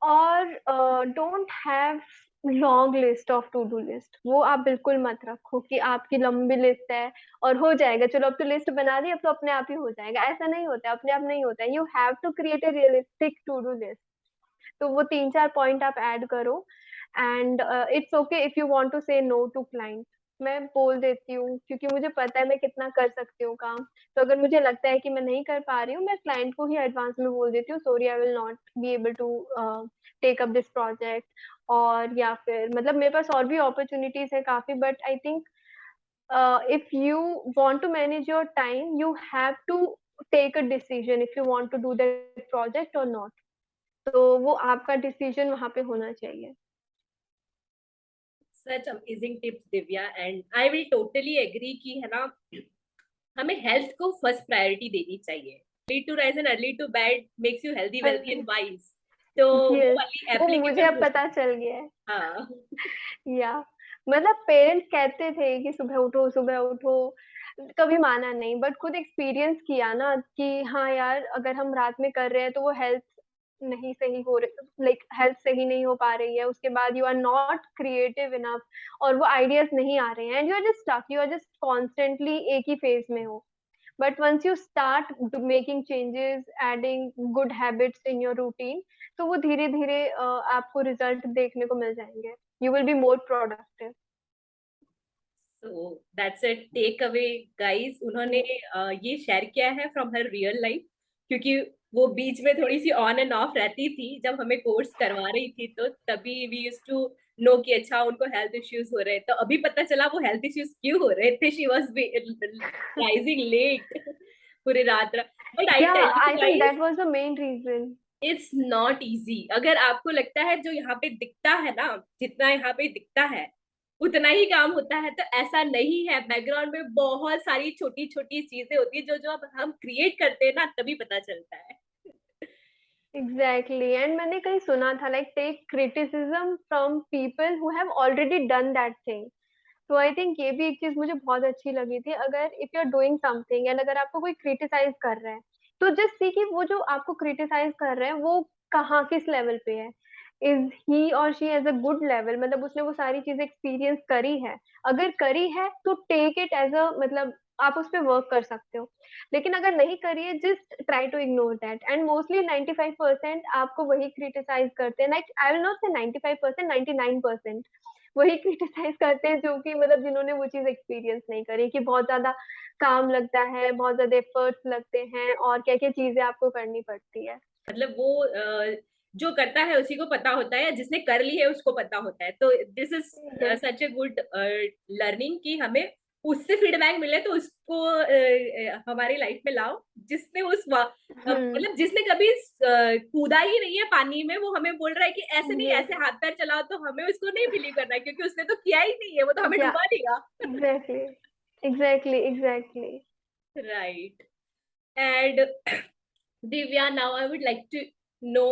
और don't have long list of to do list, वो आप बिल्कुल मत रखो कि आपकी लंबी लिस्ट है और हो जाएगा, चलो अब तो लिस्ट बना दी अब तो अपने आप ही हो जाएगा, ऐसा नहीं होता है, अपने आप नहीं होता है। You have to create a realistic to do list. तो वो 3-4 पॉइंट आप ऐड करो। And it's okay if you want to say no to client, मैं बोल देती हूँ क्योंकि मुझे पता है मैं कितना कर सकती हूँ काम। तो अगर मुझे लगता है कि मैं नहीं कर पा रही हूँ, मैं क्लाइंट को ही एडवांस में बोल देती हूँ, sorry I will not be able to take up this project. और या फिर मतलब मेरे पास और भी अपॉर्चुनिटीज है काफी, but I think if you want to manage your time you have to take a decision if you want to do that project or not। तो वो आपका डिसीजन वहां पे होना चाहिए। Such amazing tips Divya, and I will totally agree कि है ना, हमें हेल्थ को फर्स्ट प्रायोरिटी देनी चाहिए। Early to rise and early to bed makes you healthy wealthy and wise. तो वो यस, वाली वो मुझे एप्लीकेबल अब हो पता सकती चल गया है। है। हाँ। या मतलब पेरेंट्स कहते थे कि सुबह उठो सुबह उठो, कभी माना नहीं, बट खुद एक्सपीरियंस किया ना कि हाँ यार, अगर हम रात में कर रहे हैं तो वो हेल्थ नहीं सही हो रही, लाइक हेल्थ सही नहीं हो पा रही है, उसके बाद you are not creative enough, और वो आइडियाज नहीं आ रहे हैं, and you are just stuck, you are just constantly एक ही फेज में हो। But once you start making changes, adding good habits in your routine, तो वो धीरे धीरे आपको रिजल्ट देखने को मिल जाएंगे, you will be more productive. So that's a takeaway guys. उन्होंने Yes. ये शेयर किया है फ्रॉम हर रियल लाइफ, क्योंकि वो बीच में थोड़ी सी ऑन एंड ऑफ रहती थी जब हमें कोर्स करवा रही थी, तो तभी वी यूज्ड टू नो कि अच्छा उनको हेल्थ इश्यूज हो रहे हैं। तो अभी पता चला वो हेल्थ इश्यूज क्यों हो रहे थे। शी वाज राइजिंग लेट पूरी रात। But I Yeah, tell you I think that guys, was the main reason. It's not easy. अगर आपको लगता है जो यहाँ पे दिखता है ना, जितना यहाँ पे दिखता है उतना ही काम होता है, तो ऐसा नहीं है। बैकग्राउंड में बहुत सारी छोटी छोटी चीजें होती है जो जो अब हम क्रिएट करते हैं ना, तभी पता चलता है। Exactly. And मैंने कहीं सुना था, like take criticism from people who have already done that thing. तो आई थिंक ये भी एक चीज मुझे बहुत अच्छी लगी थी। अगर if you are doing something and अगर आपको कोई क्रिटिसाइज कर रहा है, तो जस्ट सी कि वो जो आपको क्रिटिसाइज कर रहे हैं वो कहाँ, किस लेवल पे है। इज ही और she as a good level, मतलब उसने वो सारी चीजें एक्सपीरियंस करी है। अगर करी है तो टेक इट एज अ, मतलब आप उस पर वर्क कर सकते हो। लेकिन अगर नहीं करी है, just try to ignore that. And mostly 95% आपको वही क्रिटिसाइज करते हैं, लाइक आई विल नॉट से 95%, 99% वही क्रिटिसाइज करते हैं जो कि मतलब जिन्होंने वो चीज एक्सपीरियंस नहीं करी, कि बहुत ज्यादा काम लगता है, बहुत ज्यादा एफर्ट्स लगते हैं, और क्या क्या चीजें आपको करनी पड़ती है। मतलब वो जो करता है उसी को पता होता है, जिसने कर ली है उसको पता होता है। तो this is yes. Such a good learning कि हमें उससे फीडबैक मिले तो उसको हमारी लाइफ में लाओ। जिसने हम्म। मतलब जिसने कभी कूदा ही नहीं है पानी में, वो हमें बोल रहा है कि ऐसे नहीं यस। ऐसे हाथ पैर चलाओ, तो हमें उसको नहीं बिलीव करना है, क्योंकि उसने तो किया ही नहीं है, वो तो हमें या डुबा देगा। Exactly, exactly, exactly. Right. And Divya, now I would like to know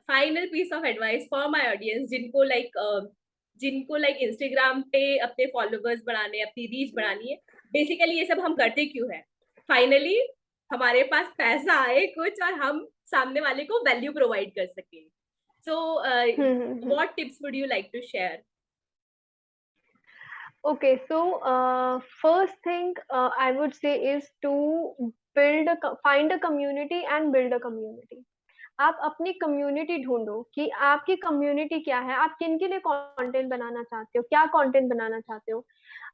final piece of advice for my audience जिनको लाइक इंस्टाग्राम पे अपने फॉलोवर्स बढ़ाने, अपनी रीच बढ़ानी है। बेसिकली ये सब हम करते क्यों है? फाइनली हमारे पास पैसा आए कुछ, और हम सामने वाले को वैल्यू प्रोवाइड कर सके। So hmm. What tips would you like to share? Okay, so first thing I would say is to find a community and build a community. आप अपनी कम्युनिटी ढूंढो कि आपकी कम्युनिटी क्या है, आप किन के लिए कंटेंट बनाना चाहते हो, क्या कंटेंट बनाना चाहते हो।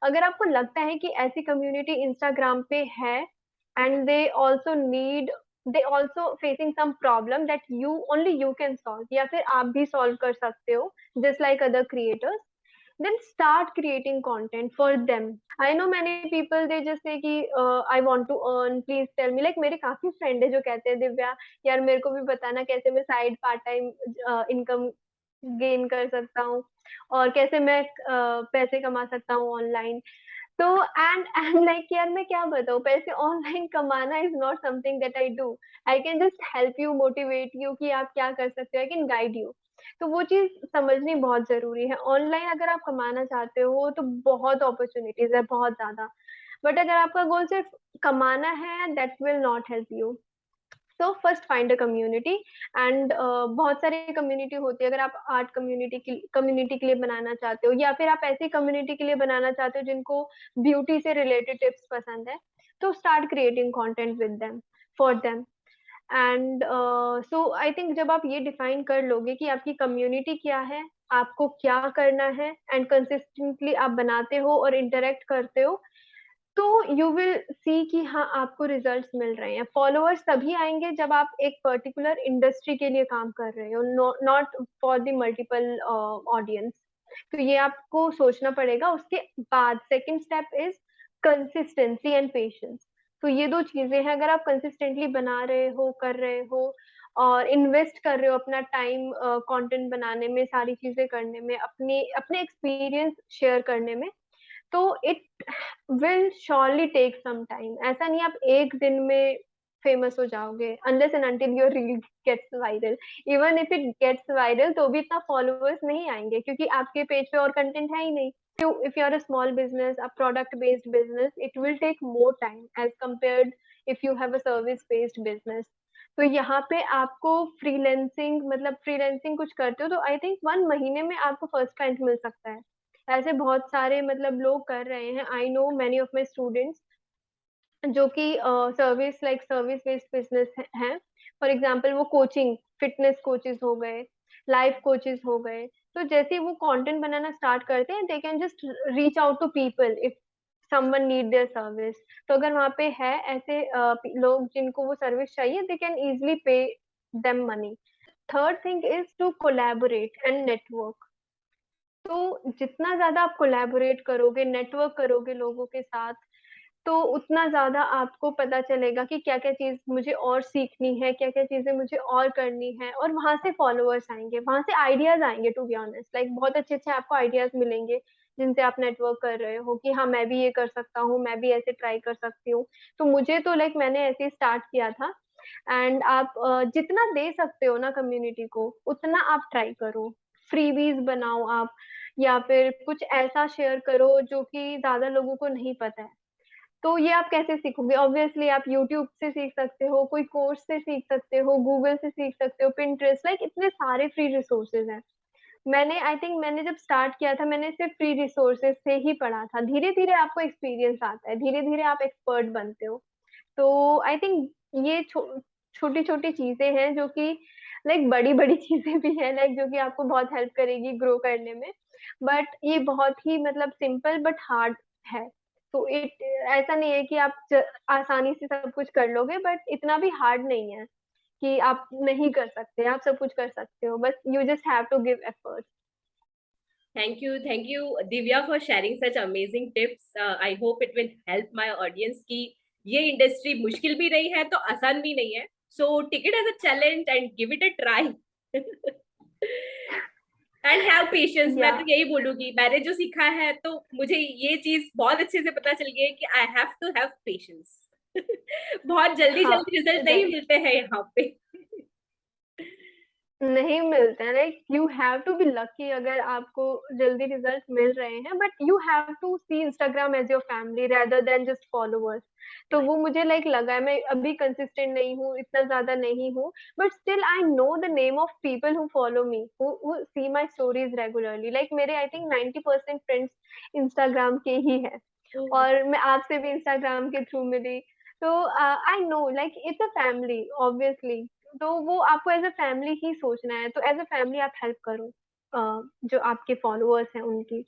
अगर आपको लगता है कि ऐसी कम्युनिटी इंस्टाग्राम पे है, and they also facing some problem that you only you can solve, या फिर आप भी सॉल्व कर सकते हो just like other creators, then start creating content for them. I know many people, they just say कि I want to earn, please tell me, like मेरे काफी फ्रेंड है जो कहते हैं दिव्या यार मेरे को भी बताना कैसे मैं side part time income gain कर सकता हूँ, और कैसे मैं पैसे कमा सकता हूँ ऑनलाइन। तो एंड आई एम लाइक यार मैं क्या बताऊँ, पैसे ऑनलाइन कमाना is not something that I do. I can just help you, motivate you कि आप क्या कर सकते हो, आई कैन गाइड यू। तो वो चीज समझनी बहुत जरूरी है। ऑनलाइन अगर आप कमाना चाहते हो तो बहुत अपॉर्चुनिटीज है, बहुत ज्यादा। बट अगर आपका गोल सिर्फ कमाना है, that will not help you. So first find a community. And बहुत सारी कम्युनिटी होती है। अगर आप आर्ट कम्युनिटी के लिए बनाना चाहते हो, या फिर आप ऐसी कम्युनिटी के लिए बनाना चाहते हो जिनको ब्यूटी से रिलेटेड टिप्स पसंद है, तो start creating content with them, for them. And so I think जब आप ये डिफाइन कर लोगे कि आपकी कम्युनिटी क्या है, आपको क्या करना है, एंड कंसिस्टेंटली आप बनाते हो और इंटरेक्ट करते हो, तो यू विल सी कि हाँ आपको रिजल्ट्स मिल रहे हैं। फॉलोअर्स तभी आएंगे जब आप एक पर्टिकुलर इंडस्ट्री के लिए काम कर रहे हो, not for the multiple audience. तो ये आपको सोचना पड़ेगा। उसके बाद second step is consistency and patience. तो ये दो चीजें हैं, अगर आप कंसिस्टेंटली बना रहे हो, कर रहे हो, और इन्वेस्ट कर रहे हो अपना टाइम कंटेंट बनाने में, सारी चीजें करने में, अपने अपने एक्सपीरियंस शेयर करने में, तो it will surely take some time. ऐसा नहीं आप एक दिन में फेमस हो जाओगे, unless and until your reel gets viral. Even if it gets viral तो भी इतना फॉलोअर्स नहीं आएंगे, क्योंकि आपके पेज पे और कंटेंट है ही नहीं। if you are a small business, a product based business, it will take more time as compared if you have a service based business। तो यहाँ पे आपको फ्रीलैंसिंग, मतलब फ्रीलैंसिंग कुछ करते हो तो आई थिंक 1 महीने में आपको फर्स्ट क्लाइंट मिल सकता है। ऐसे बहुत सारे मतलब लोग कर रहे हैं। I know many of my students जो कि सर्विस बेस्ड बिजनेस हैं। फॉर एग्जाम्पल वो कोचिंग, फिटनेस कोचेस हो गए, लाइफ कोचेस हो गए। तो जैसे ही वो कंटेंट बनाना स्टार्ट करते हैं, they can just reach out to people if someone need their service. तो अगर वहाँ पे है ऐसे लोग जिनको वो सर्विस चाहिए, they can easily pay them money. Third thing is to collaborate and network. तो जितना ज्यादा आप कोलैबोरेट करोगे, नेटवर्क करोगे लोगों के साथ, तो उतना ज्यादा आपको पता चलेगा कि क्या क्या चीज मुझे और सीखनी है, क्या क्या चीजें मुझे और करनी है, और वहां से फॉलोअर्स आएंगे, वहां से आइडियाज आएंगे। टू बी ऑनेस्ट, लाइक बहुत अच्छे अच्छे आपको आइडियाज मिलेंगे जिनसे आप नेटवर्क कर रहे हो कि हाँ मैं भी ये कर सकता हूँ, मैं भी ऐसे ट्राई कर सकती हूँ। तो मुझे तो लाइक मैंने ऐसे ही स्टार्ट किया था। एंड आप जितना दे सकते हो ना कम्युनिटी को, उतना आप ट्राई करो। फ्रीबीज बनाओ आप, या फिर कुछ ऐसा शेयर करो जो कि ज्यादा लोगों को नहीं पता है। तो ये आप कैसे सीखोगे? ऑब्वियसली आप यूट्यूब से सीख सकते हो, कोई कोर्स से सीख सकते हो, गूगल से सीख सकते हो, पिंटरेस्ट, लाइक इतने सारे फ्री रिसोर्सेज हैं। मैंने आई थिंक मैंने जब स्टार्ट किया था, मैंने सिर्फ फ्री रिसोर्सेज से ही पढ़ा था। धीरे धीरे आपको एक्सपीरियंस आता है, धीरे धीरे आप एक्सपर्ट बनते हो। तो आई थिंक ये छोटी छोटी चीजें हैं जो कि लाइक बड़ी बड़ी चीजें भी हैं, लाइक जो कि आपको बहुत हेल्प करेगी ग्रो करने में। बट ये बहुत ही मतलब सिंपल बट हार्ड है। तो इट ऐसा नहीं है कि आप आसानी से सब कुछ कर लोगे, बट इतना भी हार्ड नहीं है कि आप नहीं कर सकते। आप सब कुछ कर सकते हो, बस you just have to give effort. Thank you Divya for sharing such amazing tips. I hope it will help my audience की ये इंडस्ट्री मुश्किल भी नहीं है तो आसान भी नहीं है। So take it as a challenge and give it a try and have patience. मैं या तो यही बोलूंगी, मैंने जो सीखा है तो मुझे ये चीज बहुत अच्छे से पता चल गई है कि I have to have patience बहुत जल्दी हाँ, जल्दी रिजल्ट नहीं राइट, मिलते हैं यहाँ पे नहीं मिलते हैं। Like you have to be lucky अगर आपको जल्दी रिजल्ट मिल रहे हैं, but you have to see Instagram as your family rather than just followers. तो वो मुझे लाइक लगा है, मैं अभी कंसिस्टेंट नहीं हूँ, इतना ज्यादा नहीं हूँ, but still I know the name of people who follow me, who see my stories regularly. Like मेरे आई थिंक 90% फ्रेंड्स इंस्टाग्राम के ही है, और मैं आपसे भी इंस्टाग्राम के थ्रू मिली। तो I know like it's a family obviously. तो वो आपको एज अ फैमिली ही सोचना है, तो एज अ फैमिली आप हेल्प करो जो आपके फॉलोअर्स हैं उनकी।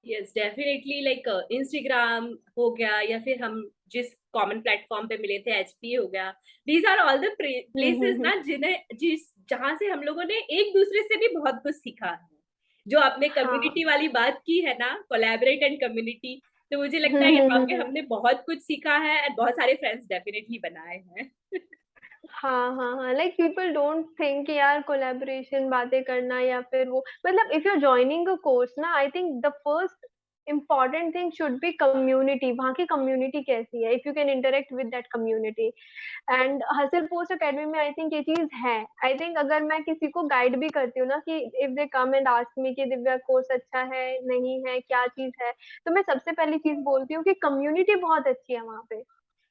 यस डेफिनेटली, लाइक इंस्टाग्राम हो गया या फिर हम जिस कॉमन प्लेटफॉर्म पे मिले थे एचपी हो गया, these are all the places hmm. ना जिन्हें जिस जहां से हम लोगों ने एक दूसरे से भी बहुत कुछ सीखा है। जो आपने हाँ। कम्युनिटी वाली बात की है ना, कोलैबोरेट एंड कम्युनिटी, तो मुझे लगता है यहाँ पे हम्म। हमने बहुत कुछ सीखा है और बहुत सारे फ्रेंड्स डेफिनेटली बनाए हैं हाँ हाँ हाँ, लाइक पीपल डोंट थिंक यार कोलैबोरेशन, बातें करना या फिर वो, मतलब if you are joining a course ना, I think the first important thing should be community. वहाँ की कम्युनिटी कैसी है, if you can interact with that community. And hustle post academy में आई थिंक ये चीज है। आई थिंक अगर मैं किसी को गाइड भी करती हूँ ना, कि if they come and ask me कि दिव्या कोर्स अच्छा है नहीं है, क्या चीज है, तो मैं सबसे पहली चीज बोलती हूँ कि कम्युनिटी बहुत अच्छी है वहाँ पे।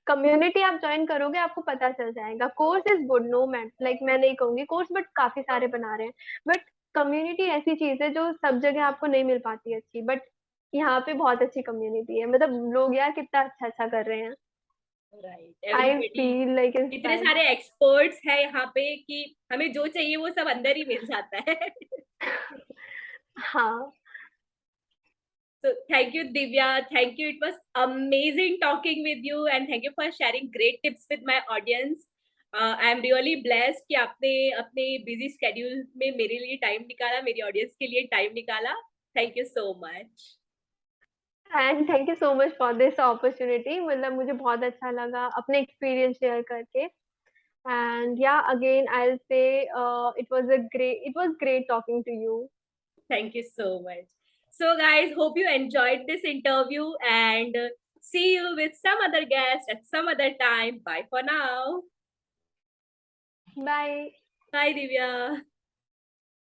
कम्युनिटी आप ज्वाइन करोगे, आपको पता चल जाएगा। Course is good, no matter, like मैं नहीं कहूंगी कोर्स बट काफी सारे बना रहे हैं, बट कम्युनिटी ऐसी चीज है जो सब जगह आपको नहीं मिल पाती अच्छी, बट यहाँ पे बहुत अच्छी कम्युनिटी है। मतलब लोग यार कितना अच्छा अच्छा कर रहे हैं। राइट, आई एवरीबडी, फील लाइक इतने इंस्पायर्ड। सारे एक्सपर्ट्स हैं यहाँ पे कि हमें जो चाहिए वो सब अंदर ही मिल जाता है हाँ। So thank you, Divya. Thank you. It was amazing talking with you, and thank you for sharing great tips with my audience. I am really blessed कि आपने अपने busy schedule में मेरे लिए टाइम निकाला, मेरी ऑडियंस के लिए टाइम निकाला. Thank you so much. And thank you so much for this opportunity. मतलब मुझे बहुत अच्छा लगा अपने एक्सपीरियंस शेयर करके। And yeah, again, I'll say it was great talking to you. Thank you so much. So, guys, hope you enjoyed this interview and see you with some other guest at some other time. Bye for now. Bye. Bye, Divya.